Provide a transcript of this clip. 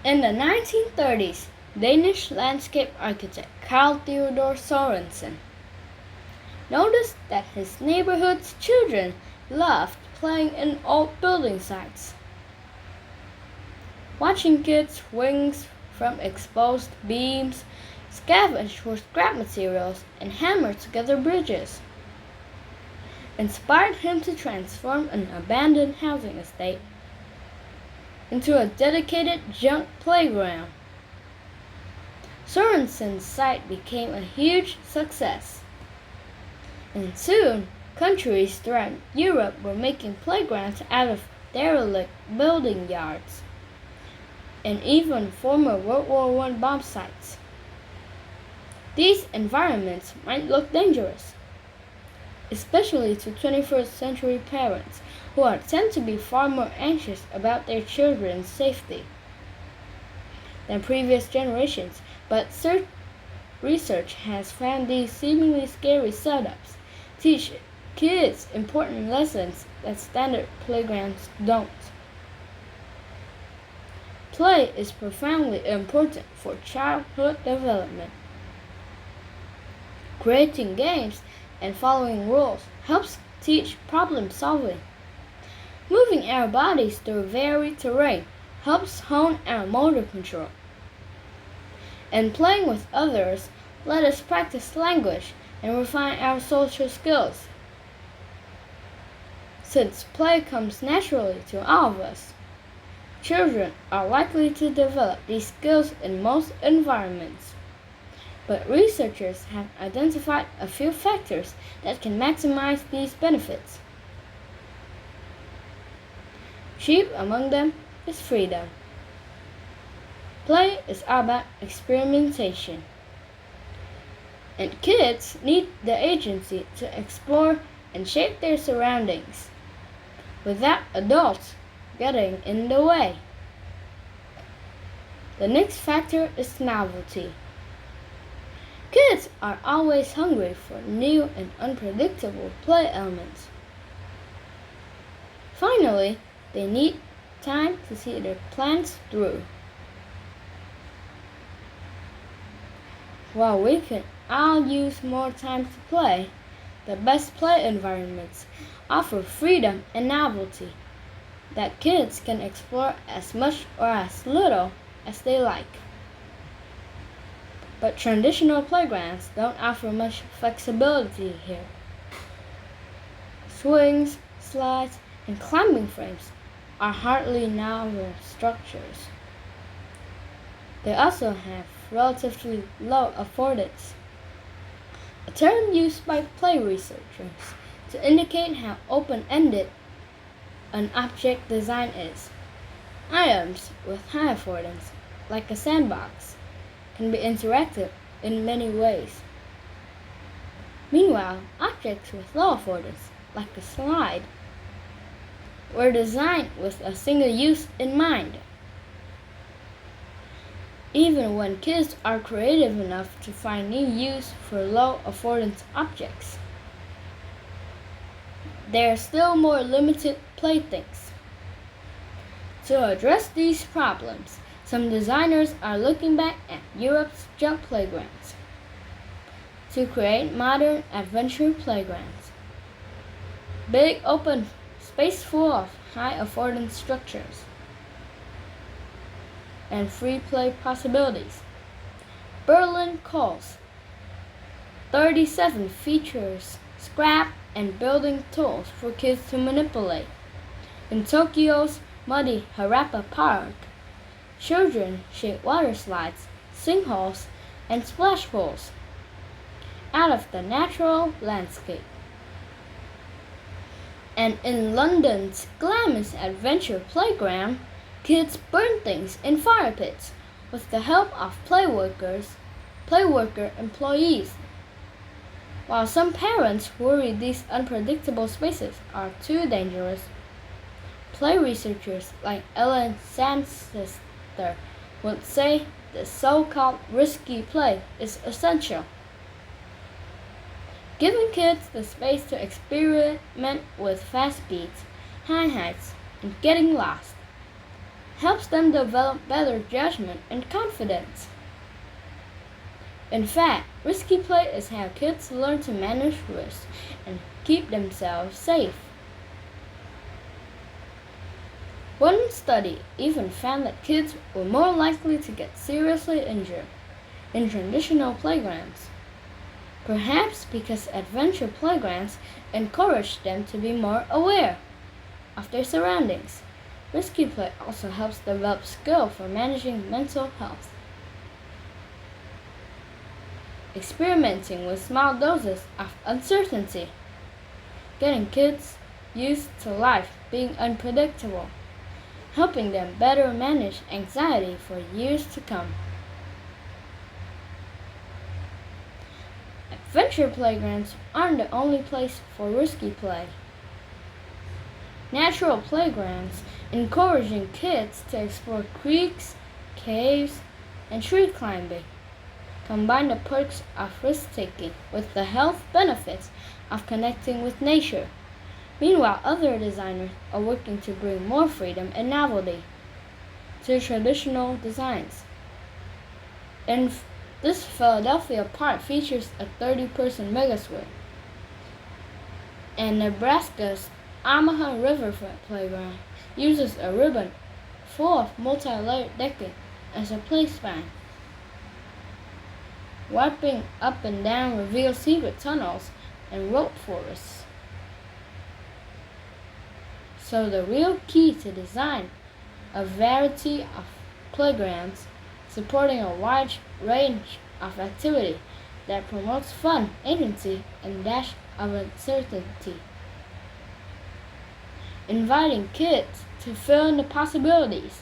In the 1930s, Danish landscape architect Carl Theodor Sorensen noticed that his neighborhood's children loved playing in old building sites. Watching kids swing from exposed beams, scavenge for scrap materials, and hammer together bridges inspired him to transform an abandoned housing estate into a dedicated junk playground. Sorensen's site became a huge success, and soon countries throughout Europe were making playgrounds out of derelict building yards and even former World War I bomb sites. These environments might look dangerous, especially to 21st century parents who tend to be far more anxious about their children's safety than previous generations, but research has found these seemingly scary setups teach kids important lessons that standard playgrounds don't. Play is profoundly important for childhood development. Creating games and following rules helps teach problem solving. Moving our bodies through varied terrain helps hone our motor control. And playing with others let us practice language and refine our social skills. Since play comes naturally to all of us, children are likely to develop these skills in most environments. But researchers have identified a few factors that can maximize these benefits. Chief among them is freedom. Play is about experimentation, and kids need the agency to explore and shape their surroundings without adults getting in the way. The next factor is novelty. Kids are always hungry for new and unpredictable play elements. Finally, they need time to see their plans through. While we can all use more time to play, the best play environments offer freedom and novelty that kids can explore as much or as little as they like. But traditional playgrounds don't offer much flexibility here. Swings, slides, and climbing frames are hardly novel structures. They also have relatively low affordance, a term used by play researchers to indicate how open-ended an object design is. Items with high affordance, like a sandbox, can be interactive in many ways. Meanwhile, objects with low affordance, like a slide, were designed with a single use in mind. Even when kids are creative enough to find new use for low affordance objects, there are still more limited playthings. To address these problems, some designers are looking back at Europe's junk playgrounds to create modern adventure playgrounds. Big open space full of high affordance structures and free play possibilities. Berlin Calls 37 features scrap and building tools for kids to manipulate. In Tokyo's muddy Harappa Park, children shape water slides, sinkholes, and splash pools out of the natural landscape. And in London's glamorous adventure playground, kids burn things in fire pits with the help of playworker employees. While some parents worry these unpredictable spaces are too dangerous, play researchers like Ellen Sandster would say the so-called risky play is essential. Giving kids the space to experiment with fast speeds, high heights, and getting lost helps them develop better judgment and confidence. In fact, risky play is how kids learn to manage risk and keep themselves safe. One study even found that kids were more likely to get seriously injured in traditional playgrounds, perhaps because adventure playgrounds encourage them to be more aware of their surroundings. Risky play also helps develop skill for managing mental health. Experimenting with small doses of uncertainty, getting kids used to life being unpredictable, helping them better manage anxiety for years to come. Adventure playgrounds aren't the only place for risky play. Natural playgrounds encouraging kids to explore creeks, caves, and tree climbing combine the perks of risk-taking with the health benefits of connecting with nature. Meanwhile, other designers are working to bring more freedom and novelty to traditional designs. And this Philadelphia park features a 30-person megaswing, and Nebraska's Omaha Riverfront Playground uses a ribbon full of multi-layered decking as a play span. Warping up and down reveals secret tunnels and rope forests. So the real key to design a variety of playgrounds supporting a wide range of activity that promotes fun, agency, and dash of uncertainty. Inviting kids to fill in the possibilities